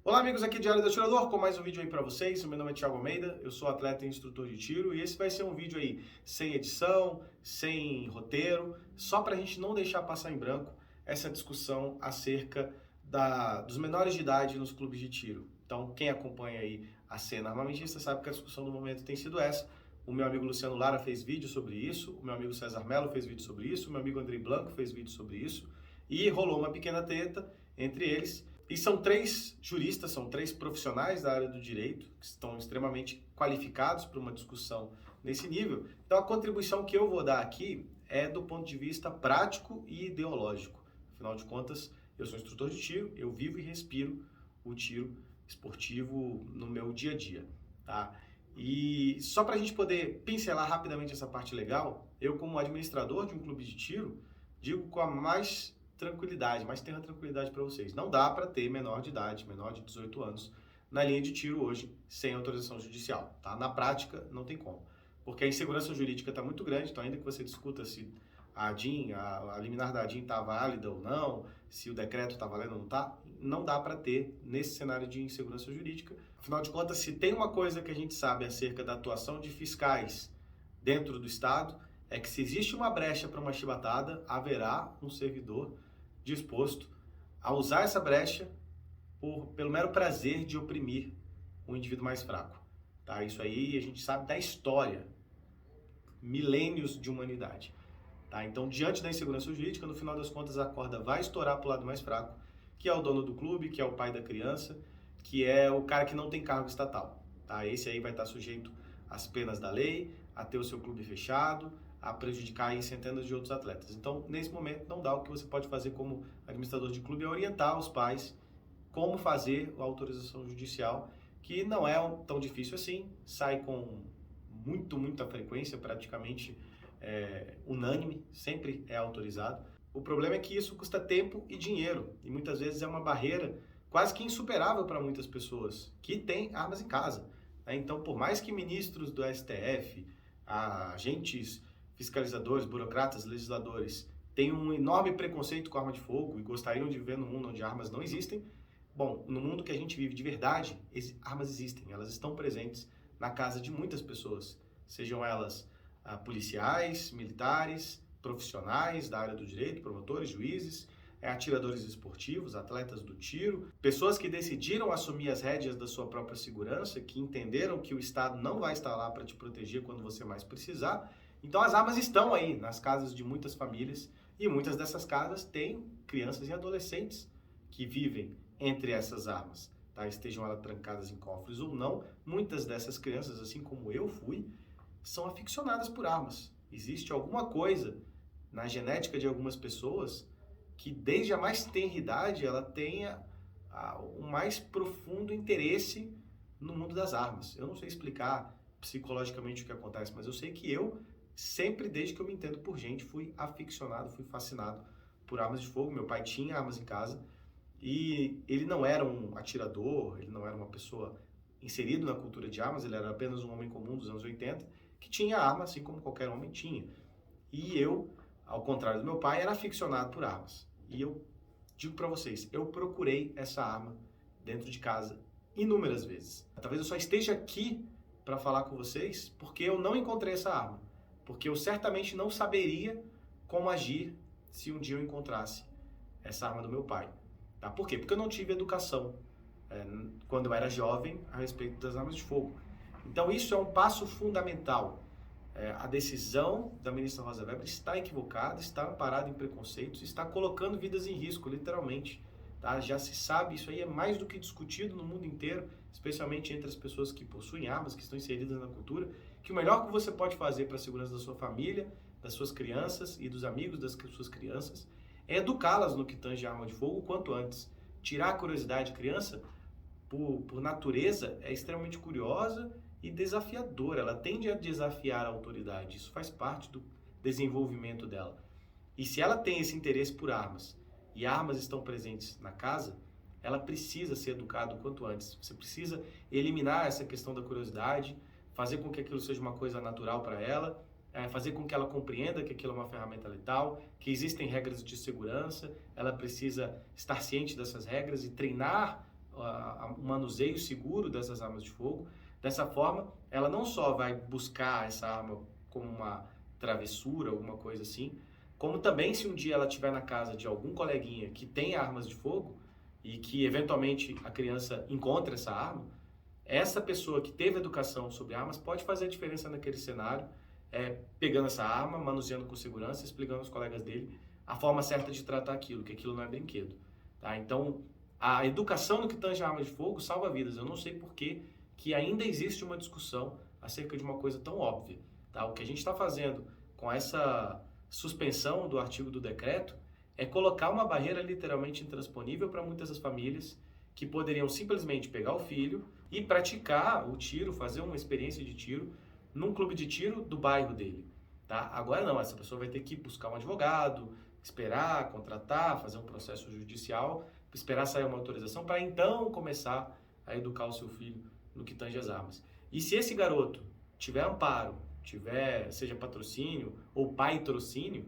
Olá amigos, aqui é Diário do Atirador com mais um vídeo aí pra vocês. O meu nome é Thiago Almeida, eu sou atleta e instrutor de tiro e esse vai ser um vídeo aí sem edição, sem roteiro, só pra gente não deixar passar em branco essa discussão acerca dos menores de idade nos clubes de tiro. Então quem acompanha aí a cena armamentista sabe que a discussão do momento tem sido essa. O meu amigo Luciano Lara fez vídeo sobre isso, o meu amigo César Mello fez vídeo sobre isso, o meu amigo Andrei Blanco fez vídeo sobre isso e rolou uma pequena treta entre eles. E são três juristas, são três profissionais da área do direito, que estão extremamente qualificados para uma discussão nesse nível. Então a contribuição que eu vou dar aqui é do ponto de vista prático e ideológico. Afinal de contas, eu sou instrutor de tiro, eu vivo e respiro o tiro esportivo no meu dia a dia, tá? E só para a gente poder pincelar rapidamente essa parte legal, eu como administrador de um clube de tiro, digo com a mais tranquilidade, mas tenha tranquilidade para vocês. Não dá para ter menor de idade, menor de 18 anos, na linha de tiro hoje, sem autorização judicial, tá? Na prática, não tem como. Porque a insegurança jurídica está muito grande, então ainda que você discuta se a ADIM, a liminar da ADIM está válida ou não, se o decreto está valendo ou não está, não dá para ter nesse cenário de insegurança jurídica. Afinal de contas, se tem uma coisa que a gente sabe acerca da atuação de fiscais dentro do Estado, é que se existe uma brecha para uma chibatada, haverá um servidor disposto a usar essa brecha pelo mero prazer de oprimir um indivíduo mais fraco. Tá? Isso aí a gente sabe da história, milênios de humanidade. Tá? Então, diante da insegurança jurídica, no final das contas, a corda vai estourar para o lado mais fraco, que é o dono do clube, que é o pai da criança, que é o cara que não tem cargo estatal. Tá? Esse aí vai estar sujeito às penas da lei, a ter o seu clube fechado, a prejudicar aí centenas de outros atletas. Então, nesse momento, não dá. O que você pode fazer como administrador de clube é orientar os pais como fazer a autorização judicial, que não é tão difícil assim, sai com muita frequência, praticamente unânime, sempre é autorizado. O problema é que isso custa tempo e dinheiro, e muitas vezes é uma barreira quase que insuperável para muitas pessoas que têm armas em casa. Então, por mais que ministros do STF, agentes fiscalizadores, burocratas, legisladores tenham um enorme preconceito com arma de fogo e gostariam de viver num mundo onde armas não existem, bom, no mundo que a gente vive de verdade, armas existem, elas estão presentes na casa de muitas pessoas, sejam elas policiais, militares, profissionais da área do direito, promotores, juízes, atiradores esportivos, atletas do tiro, pessoas que decidiram assumir as rédeas da sua própria segurança, que entenderam que o Estado não vai estar lá para te proteger quando você mais precisar. Então as armas estão aí nas casas de muitas famílias e muitas dessas casas têm crianças e adolescentes que vivem entre essas armas, tá? Estejam elas trancadas em cofres ou não, muitas dessas crianças, assim como eu fui, são aficionadas por armas. Existe alguma coisa na genética de algumas pessoas que desde a mais tenra idade ela tenha o mais profundo interesse no mundo das armas. Eu não sei explicar psicologicamente o que acontece, mas eu sei que eu sempre, desde que eu me entendo por gente, fui aficionado, fui fascinado por armas de fogo. Meu pai tinha armas em casa e ele não era um atirador, ele não era uma pessoa inserida na cultura de armas, ele era apenas um homem comum dos anos 80 que tinha arma assim como qualquer homem tinha. E eu, ao contrário do meu pai, era aficionado por armas. E eu digo para vocês, eu procurei essa arma dentro de casa inúmeras vezes. Talvez eu só esteja aqui para falar com vocês porque eu não encontrei essa arma. Porque eu certamente não saberia como agir se um dia eu encontrasse essa arma do meu pai. Tá? Por quê? Porque eu não tive educação quando eu era jovem a respeito das armas de fogo. Então isso é um passo fundamental. A decisão da ministra Rosa Weber está equivocada, está amparada em preconceitos, está colocando vidas em risco, literalmente. Tá? Já se sabe, isso aí é mais do que discutido no mundo inteiro, especialmente entre as pessoas que possuem armas, que estão inseridas na cultura, que o melhor que você pode fazer para a segurança da sua família, das suas crianças e dos amigos das suas crianças é educá-las no que tange a arma de fogo o quanto antes. Tirar a curiosidade de criança, por natureza, é extremamente curiosa e desafiadora. Ela tende a desafiar a autoridade. Isso faz parte do desenvolvimento dela. E se ela tem esse interesse por armas e armas estão presentes na casa, ela precisa ser educada o quanto antes. Você precisa eliminar essa questão da curiosidade, fazer com que aquilo seja uma coisa natural para ela, fazer com que ela compreenda que aquilo é uma ferramenta letal, que existem regras de segurança, ela precisa estar ciente dessas regras e treinar o manuseio seguro dessas armas de fogo. Dessa forma, ela não só vai buscar essa arma como uma travessura, alguma coisa assim, como também se um dia ela estiver na casa de algum coleguinha que tem armas de fogo e que eventualmente a criança encontre essa arma, essa pessoa que teve educação sobre armas pode fazer a diferença naquele cenário, pegando essa arma, manuseando com segurança, explicando aos colegas dele a forma certa de tratar aquilo, que aquilo não é brinquedo. Tá? Então, a educação no que tange a arma de fogo salva vidas. Eu não sei por que ainda existe uma discussão acerca de uma coisa tão óbvia. Tá? O que a gente está fazendo com essa suspensão do artigo do decreto é colocar uma barreira literalmente intransponível para muitas das famílias que poderiam simplesmente pegar o filho e praticar o tiro, fazer uma experiência de tiro num clube de tiro do bairro dele. Tá? Agora não, essa pessoa vai ter que buscar um advogado, esperar, contratar, fazer um processo judicial, esperar sair uma autorização para então começar a educar o seu filho no que tange as armas. E se esse garoto tiver amparo, seja patrocínio ou patrocínio,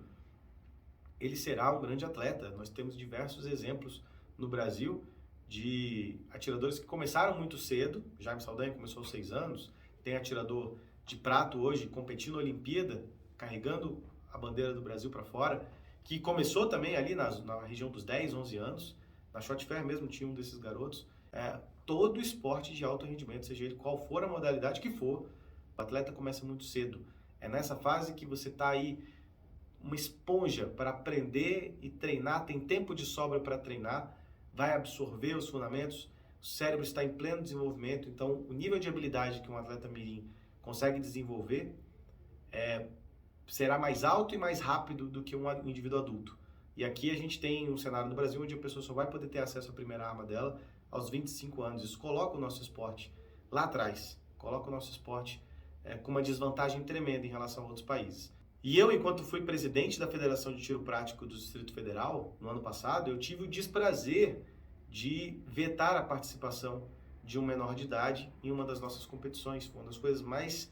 ele será um grande atleta. Nós temos diversos exemplos no Brasil de atiradores que começaram muito cedo. Jaime Saldanha começou aos 6 anos, tem atirador de prato hoje competindo na Olimpíada, carregando a bandeira do Brasil para fora, que começou também ali na região dos 10, 11 anos. Na Shot Fair mesmo tinha um desses garotos. Todo esporte de alto rendimento, seja ele qual for a modalidade que for, o atleta começa muito cedo. É nessa fase que você está aí uma esponja para aprender e treinar, tem tempo de sobra para treinar, vai absorver os fundamentos, o cérebro está em pleno desenvolvimento, então o nível de habilidade que um atleta mirim consegue desenvolver será mais alto e mais rápido do que um indivíduo adulto. E aqui a gente tem um cenário no Brasil onde a pessoa só vai poder ter acesso à primeira arma dela aos 25 anos. Isso coloca o nosso esporte lá atrás, coloca o nosso esporte com uma desvantagem tremenda em relação a outros países. E eu, enquanto fui presidente da Federação de Tiro Prático do Distrito Federal, no ano passado, eu tive o desprazer de vetar a participação de um menor de idade em uma das nossas competições. Foi uma das coisas mais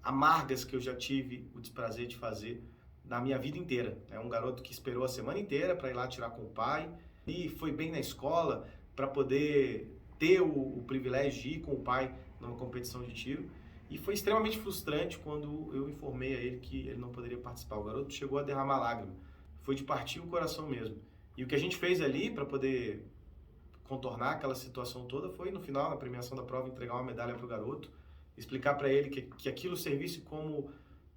amargas que eu já tive o desprazer de fazer na minha vida inteira. É um garoto que esperou a semana inteira para ir lá tirar com o pai e foi bem na escola para poder ter o privilégio de ir com o pai numa competição de tiro. E foi extremamente frustrante quando eu informei a ele que ele não poderia participar. O garoto chegou a derramar lágrima. Foi de partir o coração mesmo. E o que a gente fez ali para poder contornar aquela situação toda foi, no final, na premiação da prova, entregar uma medalha para o garoto, explicar para ele que aquilo servisse como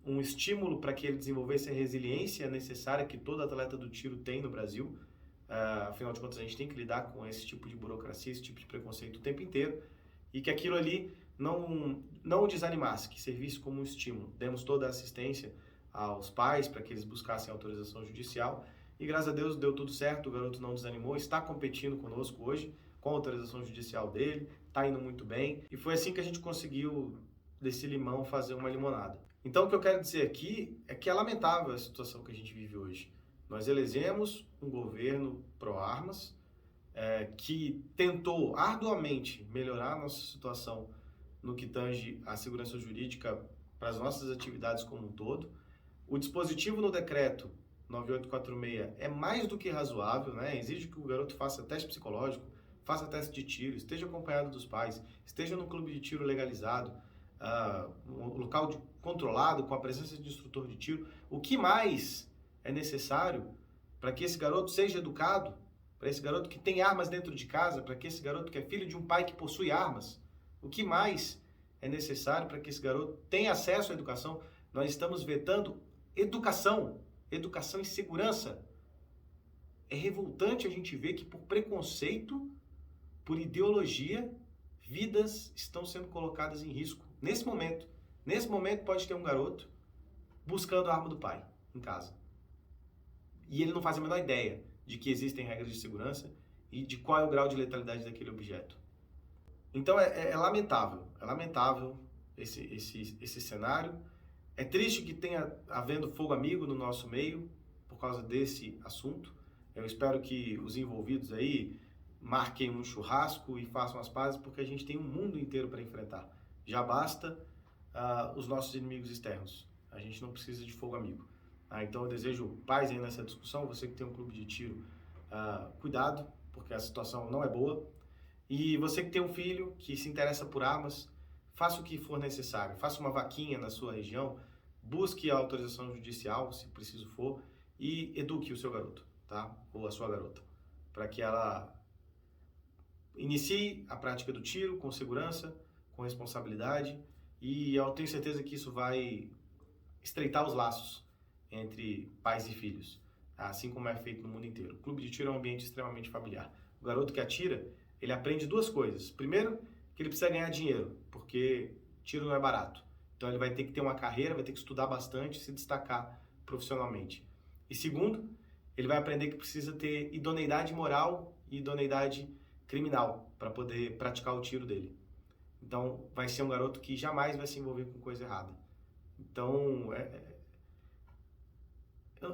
um estímulo para que ele desenvolvesse a resiliência necessária que todo atleta do tiro tem no Brasil. Afinal de contas, a gente tem que lidar com esse tipo de burocracia, esse tipo de preconceito o tempo inteiro. E que aquilo ali não o desanimasse, que servisse como um estímulo. Demos toda a assistência aos pais para que eles buscassem autorização judicial e graças a Deus deu tudo certo, o garoto não desanimou, está competindo conosco hoje com a autorização judicial dele, está indo muito bem e foi assim que a gente conseguiu desse limão fazer uma limonada. Então o que eu quero dizer aqui é que é lamentável a situação que a gente vive hoje. Nós elegemos um governo pró-armas que tentou arduamente melhorar a nossa situação no que tange à segurança jurídica para as nossas atividades como um todo. O dispositivo no decreto 9846 é mais do que razoável, né? Exige que o garoto faça teste psicológico, faça teste de tiro, esteja acompanhado dos pais, esteja no clube de tiro legalizado, um local controlado, com a presença de instrutor de tiro. O que mais é necessário para que esse garoto seja educado, para esse garoto que tem armas dentro de casa, para que esse garoto que é filho de um pai que possui armas? O que mais é necessário para que esse garoto tenha acesso à educação? Nós estamos vetando educação e segurança. É revoltante a gente ver que por preconceito, por ideologia, vidas estão sendo colocadas em risco. Nesse momento pode ter um garoto buscando a arma do pai em casa. E ele não faz a menor ideia de que existem regras de segurança e de qual é o grau de letalidade daquele objeto. Então é lamentável esse cenário. É triste que tenha havendo fogo amigo no nosso meio por causa desse assunto. Eu espero que os envolvidos aí marquem um churrasco e façam as pazes, porque a gente tem um mundo inteiro para enfrentar. Já basta os nossos inimigos externos. A gente não precisa de fogo amigo. Então eu desejo paz aí nessa discussão. Você que tem um clube de tiro, cuidado, porque a situação não é boa. E você que tem um filho que se interessa por armas, faça o que for necessário. Faça uma vaquinha na sua região, busque a autorização judicial, se preciso for, e eduque o seu garoto, tá? Ou a sua garota, para que ela inicie a prática do tiro com segurança, com responsabilidade, e eu tenho certeza que isso vai estreitar os laços entre pais e filhos, assim como é feito no mundo inteiro. O clube de tiro é um ambiente extremamente familiar. O garoto que atira, ele aprende duas coisas. Primeiro, que ele precisa ganhar dinheiro, porque tiro não é barato. Então ele vai ter que ter uma carreira, vai ter que estudar bastante, se destacar profissionalmente. E segundo, ele vai aprender que precisa ter idoneidade moral e idoneidade criminal para poder praticar o tiro dele. Então vai ser um garoto que jamais vai se envolver com coisa errada. Então,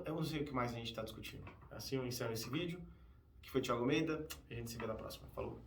eu não sei o que mais a gente está discutindo. Assim eu encerro esse vídeo. Aqui foi o Thiago Almeida. A gente se vê na próxima. Falou!